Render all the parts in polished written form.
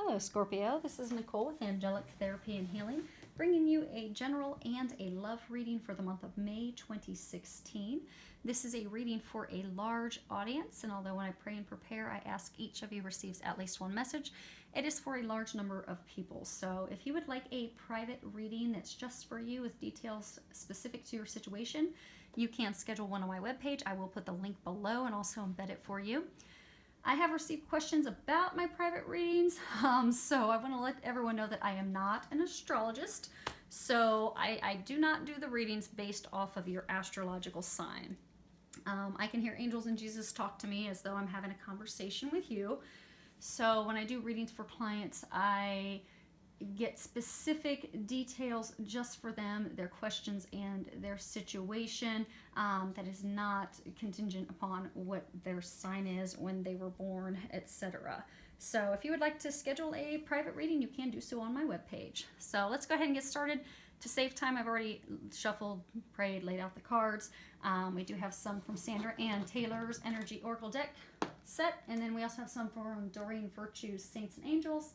Hello, Scorpio. This is Nicole with Angelic Therapy and Healing, bringing you a general and a love reading for the month of May 2016. This is a reading for a large audience, and although when I pray and prepare, I ask each of you receives at least one message, it is for a large number of people. So if you would like a private reading that's just for you with details specific to your situation, you can schedule one on my webpage. I will put the link below and also embed it for you. I have received questions about my private readings, so I want to let everyone know that I am not an astrologist, so I do not do the readings based off of your astrological sign. I can hear angels and Jesus talk to me as though I'm having a conversation with you. So when I do readings for clients, I get specific details just for them, their questions and their situation, that is not contingent upon what their sign is, when they were born, etc. So if you would like to schedule a private reading, you can do so on my webpage. So let's go ahead and get started. To save time, I've already shuffled, prayed, laid out the cards. We do have some from Sandra Ann Taylor's Energy Oracle deck set, and then we also have some from Doreen Virtue's Saints and Angels,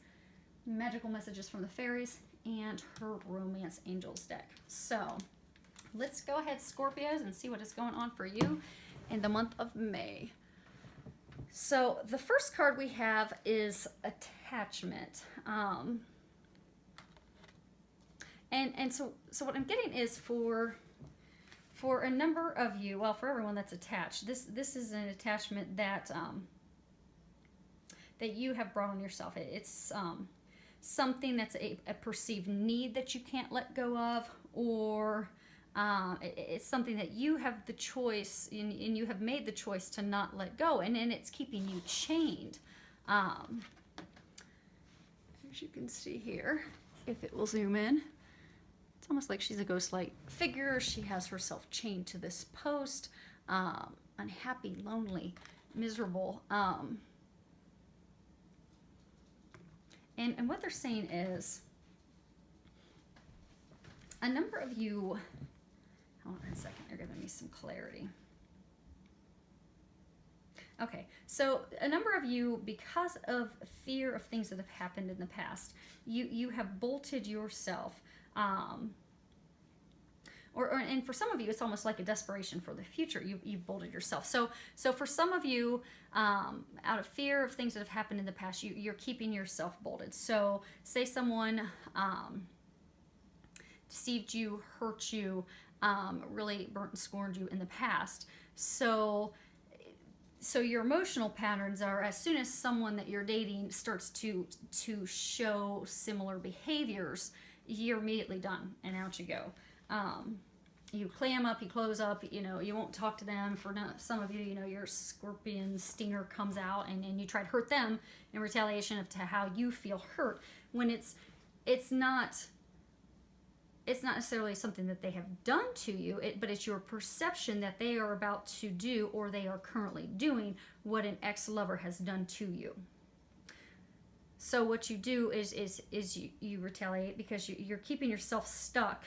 Magical Messages from the Fairies, and her Romance Angels deck. So let's go ahead, Scorpios, and see what is going on for you in the month of May. So the first card we have is attachment. So what I'm getting is for a number of you, well, for everyone that's attached, this is an attachment that that you have brought on yourself. It's something that's a perceived need that you can't let go of, or it's something that you have the choice, and you have made the choice to not let go, and it's keeping you chained. As you can see here, if it will zoom in, it's almost like she's a ghost-like figure. She has herself chained to this post, unhappy, lonely, miserable. And what they're saying is, a number of you, hold on a second, they're giving me some clarity. Okay, so a number of you, because of fear of things that have happened in the past, you have bolted yourself, and for some of you, it's almost like a desperation for the future. You've bolted yourself. So for some of you, out of fear of things that have happened in the past, you're keeping yourself bolted. So say someone deceived you, hurt you, really burnt and scorned you in the past. So your emotional patterns are, as soon as someone that you're dating starts to show similar behaviors, you're immediately done and out you go. You clam up, you close up, you won't talk to them. For some of you, your scorpion stinger comes out, and you try to hurt them in retaliation to how you feel hurt, when it's not necessarily something that they have done to you, but it's your perception that they are about to do, or they are currently doing, what an ex-lover has done to you. So what you do is you retaliate, because you're keeping yourself stuck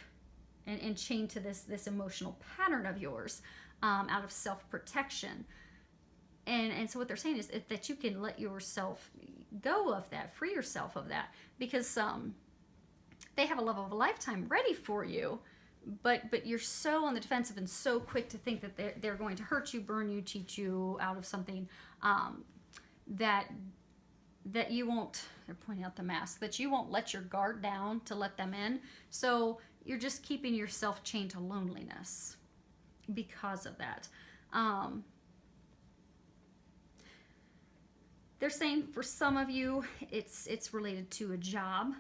and chained to this emotional pattern of yours, out of self-protection. And so what they're saying is that you can let yourself go of that, free yourself of that, because they have a love of a lifetime ready for you, but you're so on the defensive and so quick to think that they're going to hurt you, burn you, cheat you out of something, that you won't, they're pointing out the mask, that you won't let your guard down to let them in. So you're just keeping yourself chained to loneliness because of that. They're saying for some of you, it's related to a job.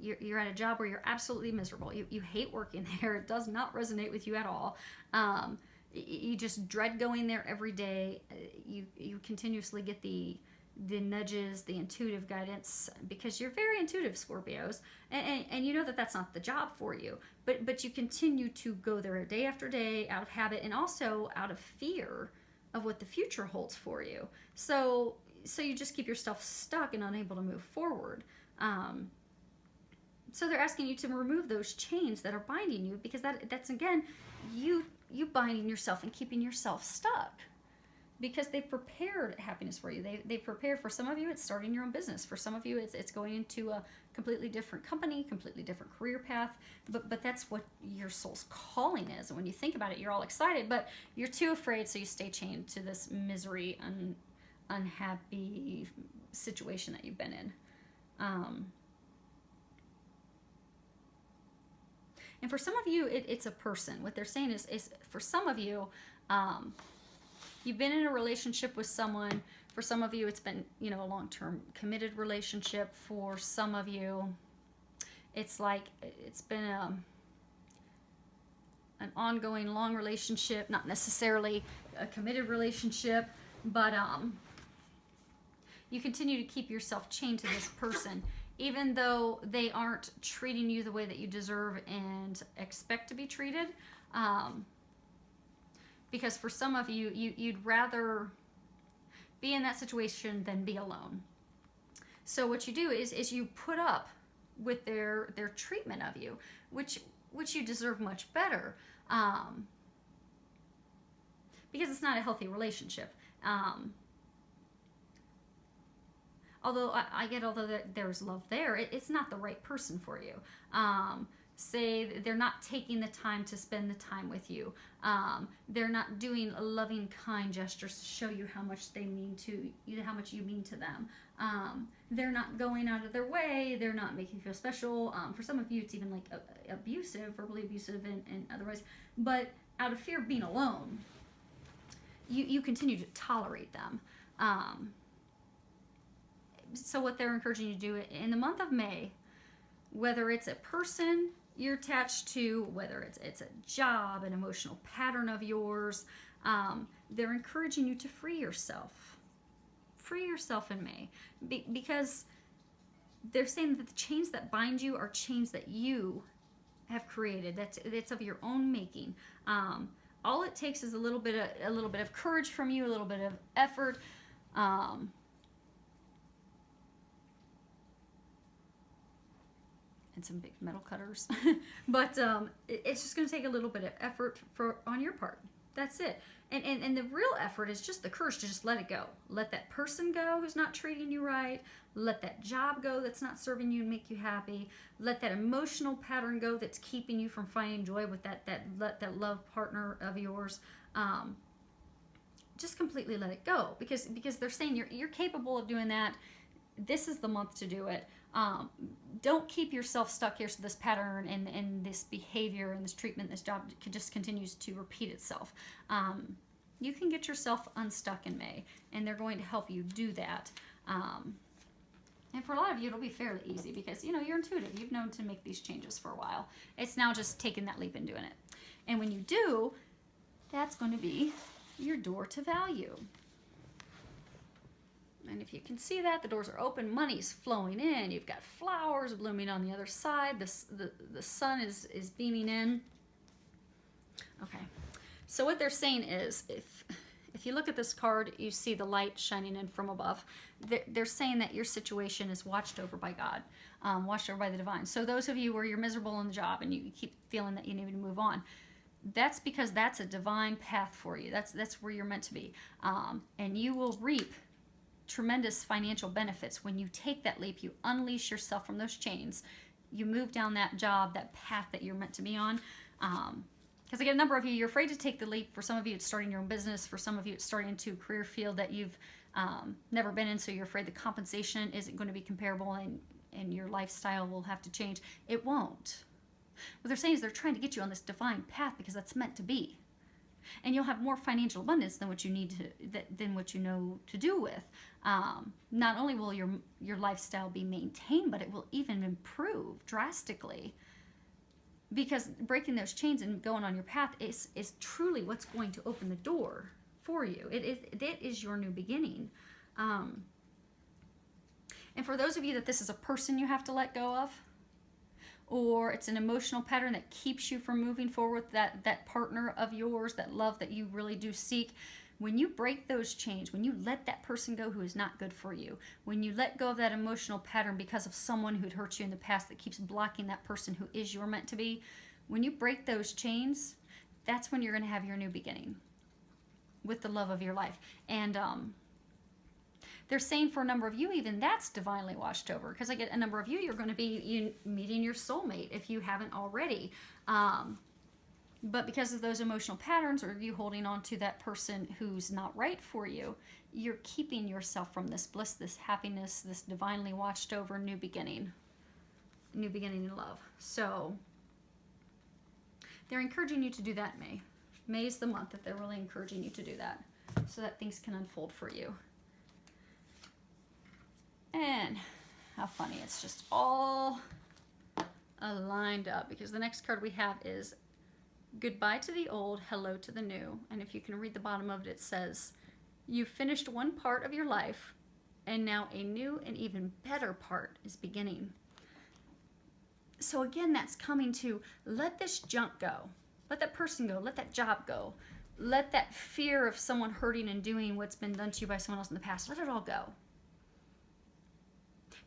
You're at a job where you're absolutely miserable. You hate working there. It does not resonate with you at all. You just dread going there every day. You continuously get the nudges, the intuitive guidance, because you're very intuitive, Scorpios, and you know that that's not the job for you, but you continue to go there day after day out of habit, and also out of fear of what the future holds for you. So you just keep yourself stuck and unable to move forward. So they're asking you to remove those chains that are binding you, because that's again you binding yourself and keeping yourself stuck. because they've prepared happiness for you. They've prepared. For some of you, it's starting your own business. For some of you, it's going into a completely different company, completely different career path. But that's what your soul's calling is. And when you think about it, you're all excited, but you're too afraid, so you stay chained to this misery and unhappy situation that you've been in. And for some of you, it's a person. What they're saying is for some of you, you've been in a relationship with someone. For some of you, it's been, a long-term committed relationship. For some of you, it's like it's been an ongoing long relationship, not necessarily a committed relationship, but you continue to keep yourself chained to this person, even though they aren't treating you the way that you deserve and expect to be treated. Because for some of you, you'd rather be in that situation than be alone. So what you do is you put up with their treatment of you, which you deserve much better, because it's not a healthy relationship. Although there's love there, it's not the right person for you. Say they're not taking the time to spend the time with you. They're not doing loving, kind gestures to show you how much they mean to you, how much you mean to them. They're not going out of their way. They're not making you feel special. For some of you, it's even like abusive, verbally abusive, and otherwise. But out of fear of being alone, you continue to tolerate them. So what they're encouraging you to do in the month of May, whether it's a person you're attached to, whether it's a job, an emotional pattern of yours, they're encouraging you to free yourself. Free yourself in May. Because they're saying that the chains that bind you are chains that you have created. That's of your own making. All it takes is a little bit of courage from you, a little bit of effort. And some big metal cutters. But it's just going to take a little bit of effort on your part. That's it. And the real effort is just the courage to just let it go. Let that person go who's not treating you right. Let that job go that's not serving you and make you happy. Let that emotional pattern go that's keeping you from finding joy with that love partner of yours. Just completely let it go. Because they're saying you're capable of doing that. This is the month to do it. Don't keep yourself stuck here so this pattern and this behavior and this treatment, this job just continues to repeat itself. You can get yourself unstuck in May, and they're going to help you do that. And for a lot of you, it'll be fairly easy because, you're intuitive. You've known to make these changes for a while. It's now just taking that leap and doing it. And when you do, that's going to be your door to value. And if you can see that, the doors are open, money's flowing in, you've got flowers blooming on the other side, the sun is beaming in. Okay, so what they're saying is, if you look at this card, you see the light shining in from above. They're saying that your situation is watched over by God, watched over by the divine. So those of you where you're miserable in the job and you keep feeling that you need to move on, that's because that's a divine path for you. That's where you're meant to be. And you will reap tremendous financial benefits when you take that leap. You unleash yourself from those chains. You move down that job, that path that you're meant to be on. Because I get a number of you, you're afraid to take the leap. For some of you, it's starting your own business. For some of you, it's starting into a career field that you've never been in, so you're afraid the compensation isn't going to be comparable and your lifestyle will have to change. It won't. What they're saying is they're trying to get you on this divine path because that's meant to be. And you'll have more financial abundance than what you need than what you know to do with. Not only will your lifestyle be maintained, but it will even improve drastically. Because breaking those chains and going on your path is truly what's going to open the door for you. It is your new beginning. And for those of you that this is a person you have to let go of, or it's an emotional pattern that keeps you from moving forward with that partner of yours, that love that you really do seek, when you break those chains, when you let that person go who is not good for you, when you let go of that emotional pattern because of someone who'd hurt you in the past that keeps blocking that person who is your meant to be, when you break those chains, that's when you're going to have your new beginning. with the love of your life. And they're saying for a number of you, even that's divinely watched over, because I get a number of you, you're going to be meeting your soulmate if you haven't already. But because of those emotional patterns, or you holding on to that person who's not right for you, you're keeping yourself from this bliss, this happiness, this divinely watched over new beginning in love. So they're encouraging you to do that in May. May is the month that they're really encouraging you to do that, so that things can unfold for you. And how funny, it's just all aligned up, because the next card we have is goodbye to the old, hello to the new. And if you can read the bottom of it, it says, you've finished one part of your life, and now a new and even better part is beginning. So again, that's coming to let this junk go. Let that person go. Let that job go. Let that fear of someone hurting and doing what's been done to you by someone else in the past, let it all go.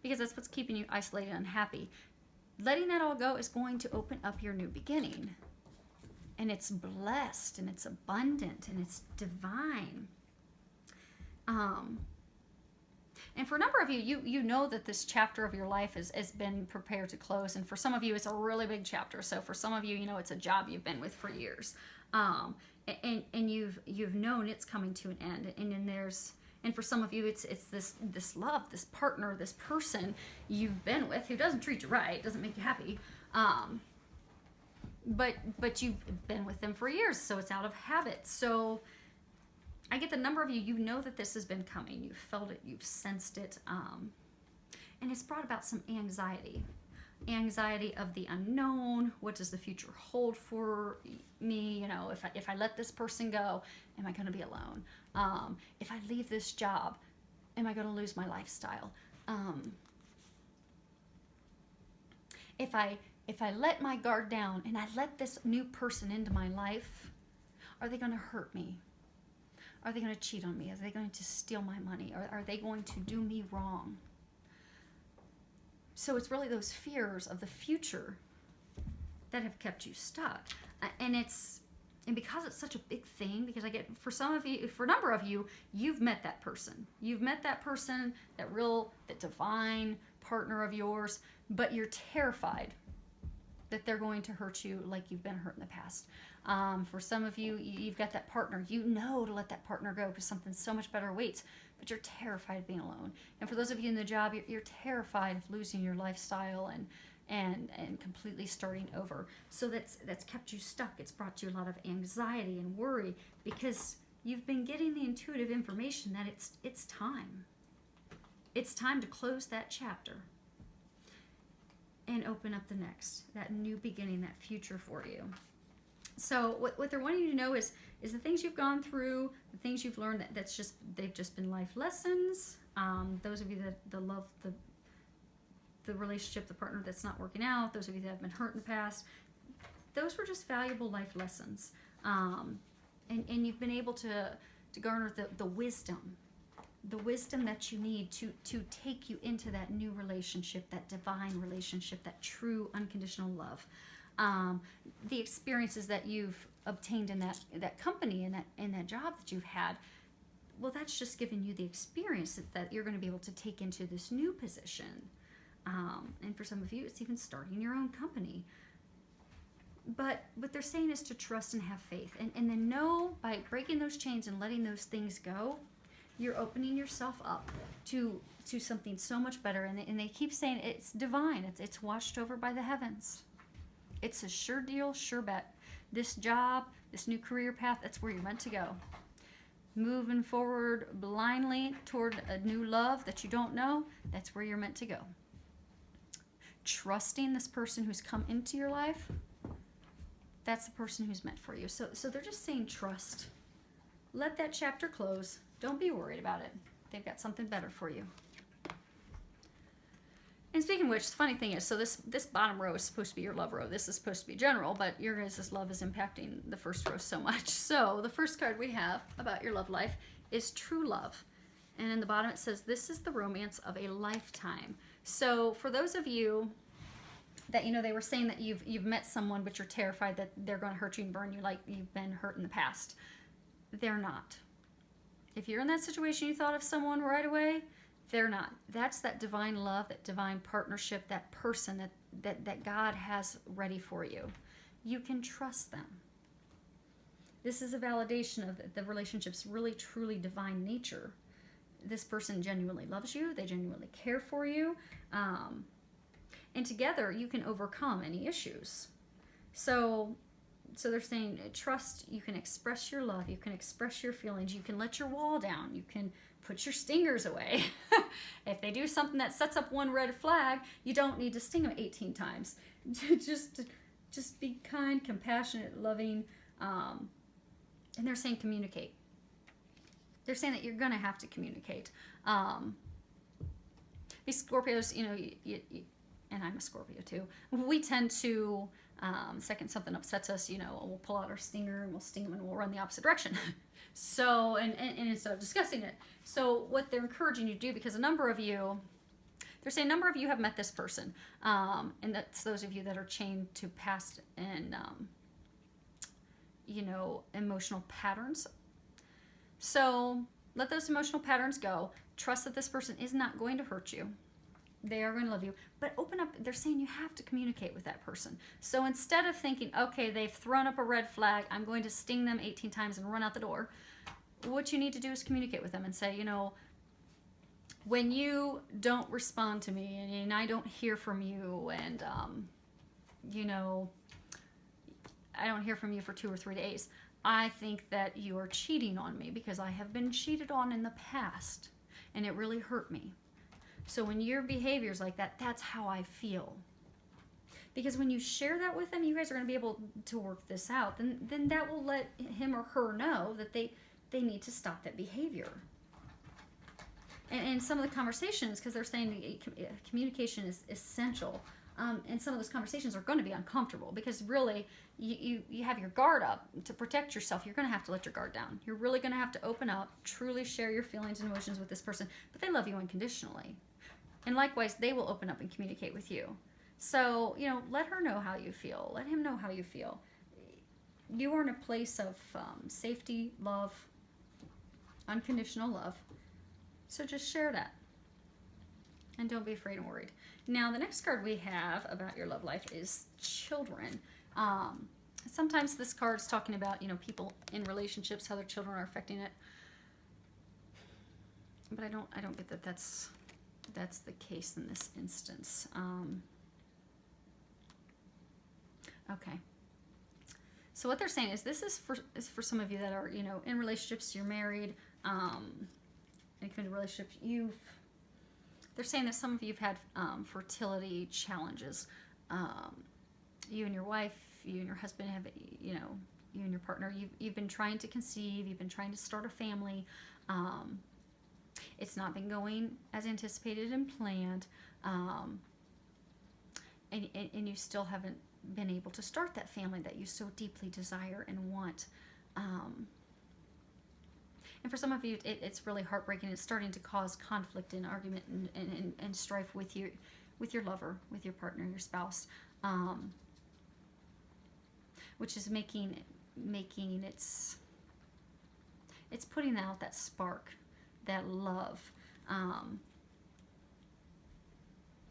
Because that's what's keeping you isolated and unhappy. Letting that all go is going to open up your new beginning. And it's blessed, and it's abundant, and it's divine. And for a number of you, you know that this chapter of your life has been prepared to close. And for some of you, it's a really big chapter. So for some of you, you know, it's a job you've been with for years. And you've known it's coming to an end. And then and for some of you, it's this love, this partner, this person you've been with who doesn't treat you right, doesn't make you happy. But you've been with them for years, so it's out of habit. So I get the number of you, you know that this has been coming. You've felt it, you've sensed it. And it's brought about some anxiety. Anxiety of the unknown. What does the future hold for me? You know, if I let this person go, am I going to be alone? If I leave this job, am I going to lose my lifestyle? If I let my guard down and I let this new person into my life, are they going to hurt me? Are they going to cheat on me? Are they going to steal my money? Are they going to do me wrong? So it's really those fears of the future that have kept you stuck. And because it's such a big thing, because I get, for a number of you, you've met that person. You've met that person, that divine partner of yours, but you're terrified that they're going to hurt you like you've been hurt in the past. For some of you, you've got that partner. You know to let that partner go because something so much better waits, but you're terrified of being alone. And for those of you in the job, you're terrified of losing your lifestyle and completely starting over. So that's kept you stuck. It's brought you a lot of anxiety and worry because you've been getting the intuitive information that it's time. It's time to close that chapter and open up the next, that new beginning, that future for you. So what they're wanting you to know is the things you've gone through, the things you've learned, they've just been life lessons. Those of you that love the relationship, the partner that's not working out, those of you that have been hurt in the past, those were just valuable life lessons. And you've been able to garner the wisdom that you need to take you into that new relationship, that divine relationship, that true unconditional love. The experiences that you've obtained in that company and that job that you've had, well, that's just given you the experience that you're going to be able to take into this new position. And for some of you, it's even starting your own company. But what they're saying is to trust and have faith. And then know by breaking those chains and letting those things go, you're opening yourself up to something so much better. And they keep saying it's divine. It's watched over by the heavens. It's a sure deal, sure bet. This job, this new career path, that's where you're meant to go. Moving forward blindly toward a new love that you don't know, that's where you're meant to go. Trusting this person who's come into your life, that's the person who's meant for you. So they're just saying trust. Let that chapter close. Don't be worried about it. They've got something better for you. And speaking of which, the funny thing is, so this bottom row is supposed to be your love row. This is supposed to be general, but your guys' love is impacting the first row so much. So the first card we have about your love life is true love. And in the bottom it says, this is the romance of a lifetime. So for those of you that, they were saying that you've met someone, but you're terrified that they're going to hurt you and burn you like you've been hurt in the past. They're not. If you're in that situation, you thought of someone right away, they're not. That's that divine love, that divine partnership, that person that God has ready for you. You can trust them. This is a validation of the relationship's really, truly divine nature. This person genuinely loves you. They genuinely care for you. And together, you can overcome any issues. So they're saying, trust, you can express your love. You can express your feelings. You can let your wall down. You can put your stingers away. If they do something that sets up one red flag, you don't need to sting them 18 times. Just be kind, compassionate, loving. And they're saying communicate. They're saying that you're going to have to communicate. These Scorpios, and I'm a Scorpio too, we tend to, second something upsets us, we'll pull out our stinger and we'll sting them and we'll run the opposite direction. So, and instead of discussing it. So what they're encouraging you to do, because they're saying a number of you have met this person. And that's those of you that are chained to past and, emotional patterns. So let those emotional patterns go. Trust that this person is not going to hurt you. They are going to love you. But open up. They're saying you have to communicate with that person. So instead of thinking, okay, they've thrown up a red flag, I'm going to sting them 18 times and run out the door, what you need to do is communicate with them and say, when you don't respond to me and I don't hear from you and, I don't hear from you for 2 or 3 days, I think that you are cheating on me because I have been cheated on in the past and it really hurt me. So when your behavior is like that, that's how I feel. Because when you share that with them, you guys are going to be able to work this out. Then that will let him or her know that they need to stop that behavior. And some of the conversations, because they're saying communication is essential, and some of those conversations are going to be uncomfortable because really you have your guard up to protect yourself. You're going to have to let your guard down. You're really going to have to open up, truly share your feelings and emotions with this person, but they love you unconditionally. And likewise, they will open up and communicate with you. So, let her know how you feel. Let him know how you feel. You are in a place of safety, love, unconditional love. So just share that. And don't be afraid and worried. Now, the next card we have about your love life is children. Sometimes this card is talking about, people in relationships, how their children are affecting it. But I don't get that that's the case in this instance. Okay. So what they're saying is this is for some of you that are, in relationships, you're married, in committed relationships, they're saying that some of you have had fertility challenges. You and your wife, you and your husband have, you and your partner, you've been trying to conceive, you've been trying to start a family. It's not been going as anticipated and planned, and you still haven't been able to start that family that you so deeply desire and want. And for some of you, it's really heartbreaking. It's starting to cause conflict and argument and strife with your lover, with your partner, your spouse, which is making it's putting out that spark, that love.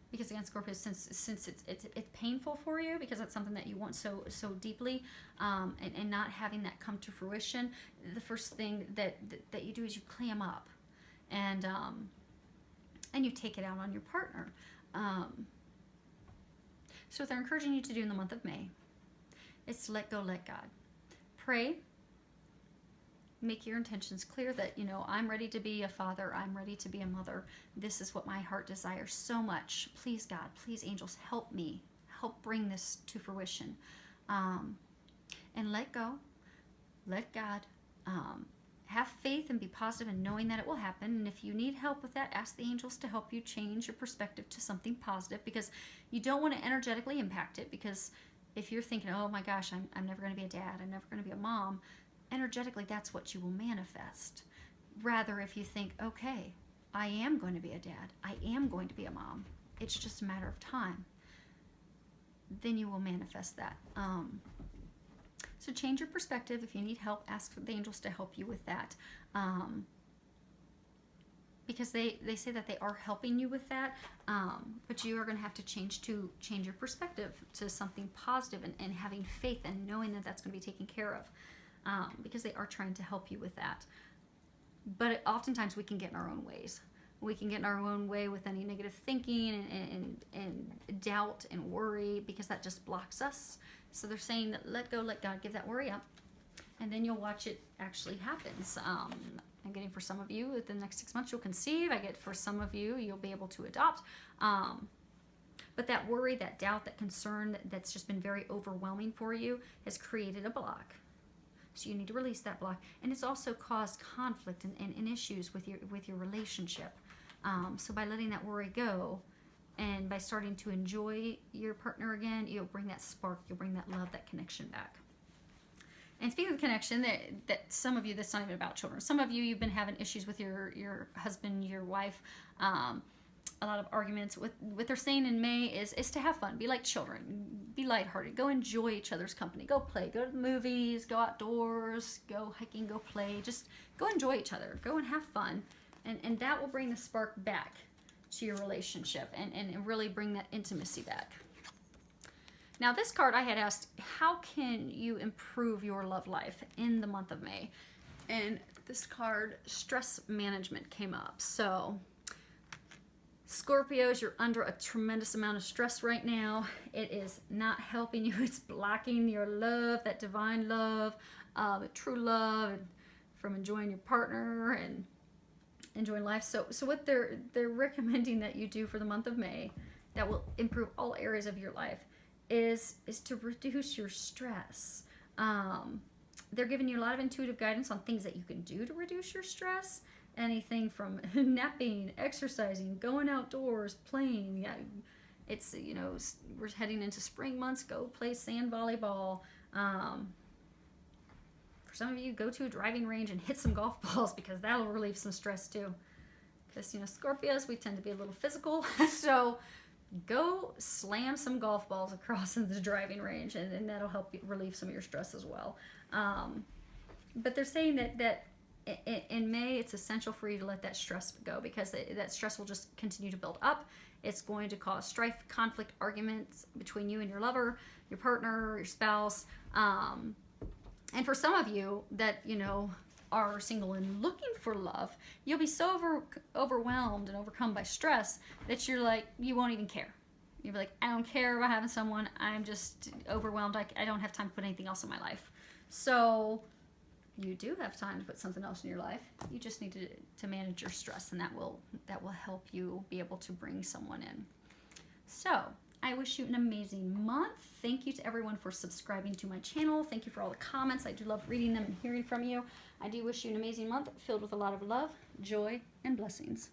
Because again, Scorpio, since it's painful for you because it's something that you want so deeply, and not having that come to fruition, the first thing that you do is you clam up, and you take it out on your partner. So what they're encouraging you to do in the month of May is to let go, let God. Pray. Make your intentions clear that, I'm ready to be a father. I'm ready to be a mother. This is what my heart desires so much. Please, God, please, angels, help me. Help bring this to fruition. And let go. Let God. Have faith and be positive in knowing that it will happen. And if you need help with that, ask the angels to help you change your perspective to something positive, because you don't want to energetically impact it. Because if you're thinking, oh my gosh, I'm never going to be a dad, I'm never going to be a mom, energetically, that's what you will manifest. Rather, if you think, okay, I am going to be a dad, I am going to be a mom, it's just a matter of time, then you will manifest that. So change your perspective. If you need help, ask for the angels to help you with that. because they say that they are helping you with that, but you are going to have to change your perspective to something positive, and having faith and knowing that that's going to be taken care of, because they are trying to help you with that. But oftentimes we can get in our own ways. We can get in our own way with any negative thinking and doubt and worry, because that just blocks us. So they're saying that let go, let God, give that worry up, and then you'll watch it actually happens. I'm getting for some of you, within the next 6 months you'll conceive. I get for some of you, you'll be able to adopt. But that worry, that doubt, that concern that's just been very overwhelming for you has created a block. So you need to release that block. And it's also caused conflict and issues with your relationship. So by letting that worry go, and by starting to enjoy your partner again, you'll bring that spark, you'll bring that love, that connection back. And speaking of connection, that some of you, that's not even about children. Some of you, you've been having issues with your husband, your wife, a lot of arguments. What they're saying in May is to have fun, be like children, be lighthearted, go enjoy each other's company, go play, go to the movies, go outdoors, go hiking, go play, just go enjoy each other, go and have fun. And that will bring the spark back to your relationship and really bring that intimacy back. Now, this card I had asked, how can you improve your love life in the month of May? And this card, stress management, came up. So, Scorpios, you're under a tremendous amount of stress right now. It is not helping you. It's blocking your love, that divine love, the true love, from enjoying your partner and enjoying life. So what they're recommending that you do for the month of May that will improve all areas of your life is to reduce your stress. They're giving you a lot of intuitive guidance on things that you can do to reduce your stress. Anything from napping, exercising, going outdoors, playing. Yeah, it's, we're heading into spring months. Go play sand volleyball. For some of you, go to a driving range and hit some golf balls, because that'll relieve some stress too. Because, Scorpios, we tend to be a little physical. So go slam some golf balls across in the driving range, and that'll help you relieve some of your stress as well. But they're saying that in May, it's essential for you to let that stress go, because that stress will just continue to build up. It's going to cause strife, conflict, arguments between you and your lover, your partner, your spouse. And for some of you that, are single and looking for love, you'll be so overwhelmed and overcome by stress that you're like, you won't even care. You'll be like, I don't care about having someone. I'm just overwhelmed. I don't have time to put anything else in my life. So you do have time to put something else in your life. You just need to manage your stress, and that will help you be able to bring someone in. So I wish you an amazing month. Thank you to everyone for subscribing to my channel. Thank you for all the comments. I do love reading them and hearing from you. I do wish you an amazing month filled with a lot of love, joy, and blessings.